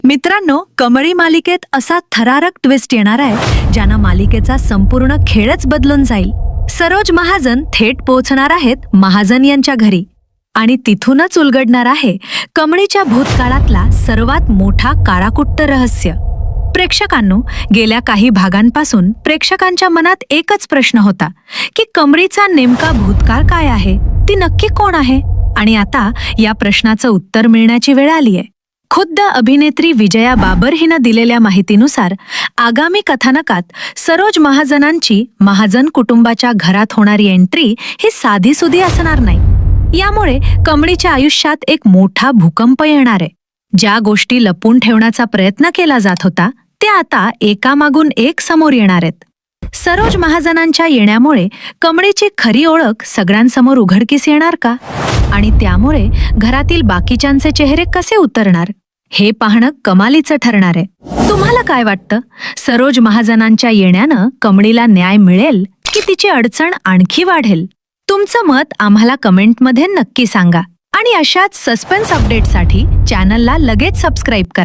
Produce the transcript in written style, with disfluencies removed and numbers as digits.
मित्रांनो, कमळी मालिकेत असा थरारक ट्विस्ट येणार आहे ज्यानं मालिकेचा संपूर्ण खेळच बदलून जाईल. सरोज महाजन थेट पोहोचणार आहेत महाजन यांच्या घरी आणि तिथूनच उलगडणार आहे कमळीच्या भूतकाळातला सर्वात मोठा काळाकुट्ट रहस्य. प्रेक्षकांनो, गेल्या काही भागांपासून प्रेक्षकांच्या मनात एकच प्रश्न होता की कमळीचा नेमका भूतकाळ काय आहे, ती नक्की कोण आहे. आणि आता या प्रश्नाचं उत्तर मिळण्याची वेळ आलीय. खुद्द अभिनेत्री विजया बाबर हिनं दिलेल्या माहितीनुसार आगामी कथानकात सरोज महाजनांची महाजन कुटुंबाच्या घरात होणारी एंट्री ही साधीसुधी असणार नाही. यामुळे कमळीच्या आयुष्यात एक मोठा भूकंप येणार आहे. ज्या गोष्टी लपून ठेवण्याचा प्रयत्न केला जात होता त्या आता एकामागून एक समोर येणार आहेत. सरोज महाजनांच्या येण्यामुळे कमळीची खरी ओळख सगळ्यांसमोर उघडकीस येणार का, आणि त्यामुळे घरातील बाकीच्यांचे चेहरे कसे उतरणार हे पाहणं कमालीचं ठरणार आहे. तुम्हाला काय वाटतं, सरोज महाजनांच्या येण्यानं कमळीला न्याय मिळेल की तिची अडचण आणखी वाढेल? तुमचं मत आम्हाला कमेंटमध्ये नक्की सांगा आणि अशाच सस्पेन्स अपडेटसाठी चॅनलला लगेच सबस्क्राईब करा.